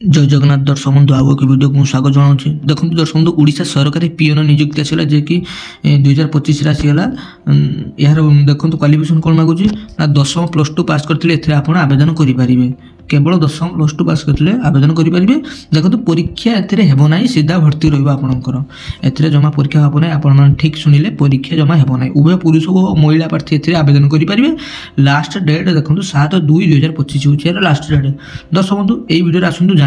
जय जगन्नाथ दर्शक बंधु आउ एक वीडियो को स्वागत जनाऊँ। देखो दर्शक बंधु ओडिशा सरकारी पीएन नियुक्ति आसला जे कि 2025 आसीगला। यार देखो क्वालिफिकेशन कौन मागुची ना 10वीं +2 पास करते आप आवेदन करेंगे। केवल 10वीं +2 पास करते आवेदन करेंगे। देखो परीक्षा एना सीधा भर्ती रहा ए जमा परीक्षा हम ना आप ठीक शुणिले परीक्षा जमा होना उभय पुरुष और महिला प्रार्थी ए आवेदन करेंगे। लास्ट डेट देखो 7/2/2025 हूँ लास्ट डेट। दर्शक बंधु यही वीडियो आसतु जाना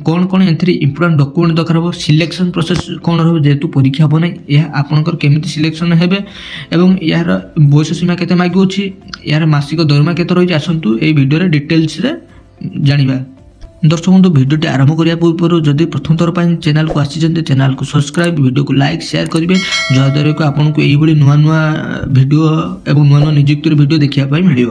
कौन कौन ए इंपोर्टाट डॉक्यूमेंट दरकार हो, सिलेक्शन प्रोसेस कौन रहा जेहेतु परीक्षा हम ना यह आपंकर केमी सिलेक्शन हे और यार बयस सीमा के मागुच्छी यार मासिक दरमा के रही आसतु यही वीडियो डिटेल्स जानिबा। दर्शक बंधु वीडियो आरंभ करने पूर्व जदि प्रथम थर पर चैनल को आसी चैनल को सब्सक्राइब वीडियो को लाइक शेयर करेंगे जहाद्वारा कि आपको यही नुआ नुआ वीडियो और नुआ नुआ नियुक्ति वीडियो देखापी मिल।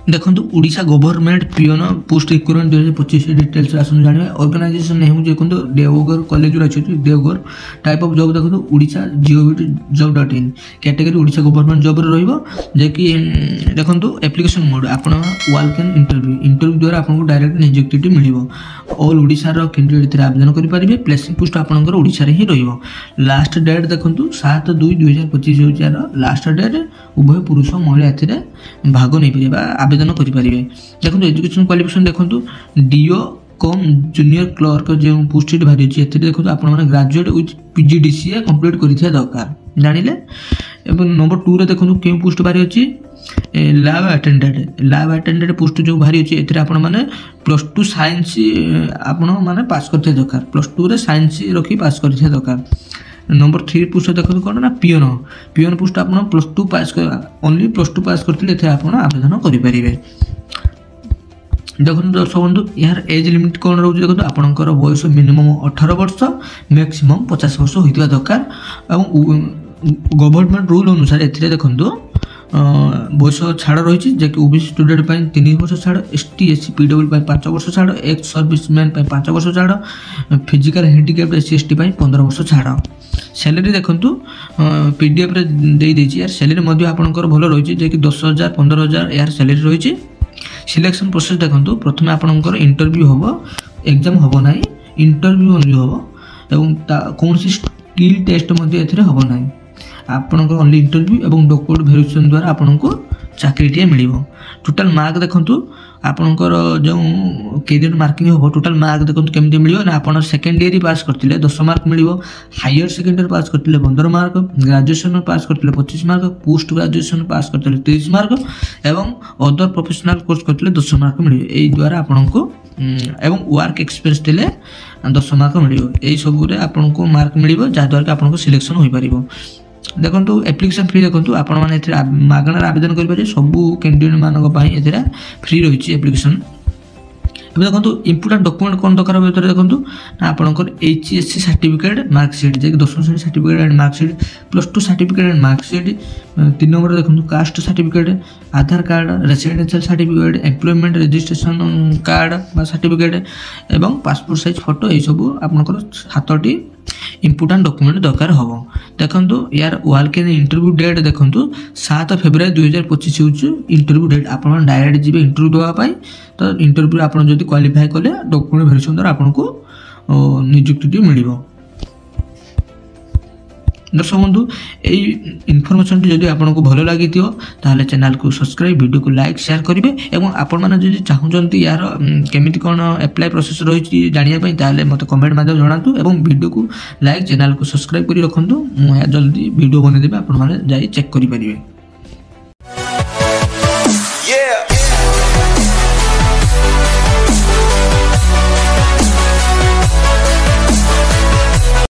देखो Odisha government PN post recruitment 2025 details आसन जानिबा। ऑर्गेनाइजेशन नेम देखो देवघर कॉलेज अच्छे देवघर टाइप ऑफ जॉब देखो Odisha gov.in category Odisha government job रे कि देखो एप्लिकेशन मोड आप वालकन इंटरव्यू द्वारा आपको डायरेक्ट नियुक्ति मिल। ऑल ओडिशा कैंडिडेट आवेदन करेंगे। प्लेसिंग पोस्ट आपंकर ओडिशा रे ही रहिबो। लास्ट डेट देखो 7/2/2025 हूँ लास्ट डेट। उभय पुरुष महिला ए भाग नहीं पारे आवेदन करेंगे। देखो एजुकेशन क्वालिफिकेशन देखो डीओ कम जूनियर क्लर्क जो पोस्ट बाहरी देखो आप ग्रेजुएट विथ PGDCA कंप्लीट कर दरकार जानिले। नंबर 2 रे देखो क्यों पोस्ट बाहरी अच्छी लैब अटेंडेंट पोस्ट जो बाहरी अच्छी ए +2 साइंस आपने पास करते दरकार। +2 रे साइंस रखी पास करते दरकार। नंबर 3 पोस्ट देखो कौन ना पीएन पोस्ट आप +2 पास ओनली +2 पास करते आप आवेदन करेंगे। देखो दर्शक बंधु यार एज लिमिट कौन रोज देखो आपंकर बयस मिनिमम 18 वर्ष मैक्सिमम 50 वर्ष होता दरकार। गवर्नमेंट रूल अनुसार ए देखो बयस छाड़ रही है कि ओबीसी स्टूडेंट 3 वर्ष छाड़, ST SC PW 5 वर्ष छाड़, एक्स सर्विसमैन 5 वर्ष छाड़, फिजिकल हैंडिकैप्ड SC ST 15 वर्ष छाड़। सैलरी देखो PDF रे दे देछि यार सैलरी आपंकर भल रही है कि 10,000 15,000 यार सैलरी रही है। सिलेक्शन प्रोसेस देखो प्रथम आपंकर इंटरव्यू हम एग्जाम हम ना इंटरव्यू ओनली हम कौन सी स्किल टेस्ट हम ना आपंकर ओनली इंटरव्यू और डॉक्यूमेंट वेरिफिकेशन द्वारा आपको चाकरीटे मिल। टोटाल मार्क देखो आपंकर जो कैरियर मार्किंग हम टोटाल मार्क देखो केमती मिल ना आप सेकेंड ईयर पास करते 10 मार्क मिल, हायर सेकेंडरी पास करते 15 मार्क, ग्रेजुएशन पास करते 25 मार्क, पोस्ट ग्रेजुएशन पास करते 30 मार्क एवं अदर प्रोफेशनल कोर्स करते 10 मार्क मिल। यही द्वारा आपको एवं वर्क एक्सपीरियंस देले 10 मार्क मिल। यही सब आपको मार्क मिल जहाद्वारा कि आपको सिलेक्शन हो पार। देखो एप्लिकेशन फी देखो आप मागणार आवेदन करेंगे सबू कैंडिडेट मान फ्री रही एप्लिकेशन। देखो इंपोर्टाट डॉक्यूमेंट कौन दरकार भर देखो ना आपंकर HSC सर्टिफिकेट मार्कसीट जे 10वीं श्रेणी certificate and marksheet, +2 certificate and marksheet. 3 number देखो caste certificate, Aadhaar card, residential certificate, employment registration card certificate एवं पासपोर्ट साइज फोटो यही सब आपंकर 7टी इंपोर्टाट डॉक्यूमेंट दरकार हम। देखो यार वालकन इंटरव्यू डेट देखो 7 फेब्रुआरी 2025 हूँ इंटरव्यू डेट। आप डायरेक्ट जी इंटरव्यू देवाई तो इंटरव्यू आप क्वालिफाई कले डॉक्यूमेंट वेरिफिकेशन द्वारा आपको नियुक्ति मिल। दर्शक बंधु यही इनफॉरमेशन जदि आपको भल लगी ताहले चैनल को सब्सक्राइब वीडियो को लाइक शेयर करेंगे और आपण मैंने चाहते यार केमी कौन एप्लाई प्रोसेस रही जानापी ताहले मत कमेंट माध्यम जनातु और वीडियो को लाइक चैनल को सब्सक्राइब कर रखु। मुझे जल्दी वीडियो बनईदेवी आप चेक करेंगे।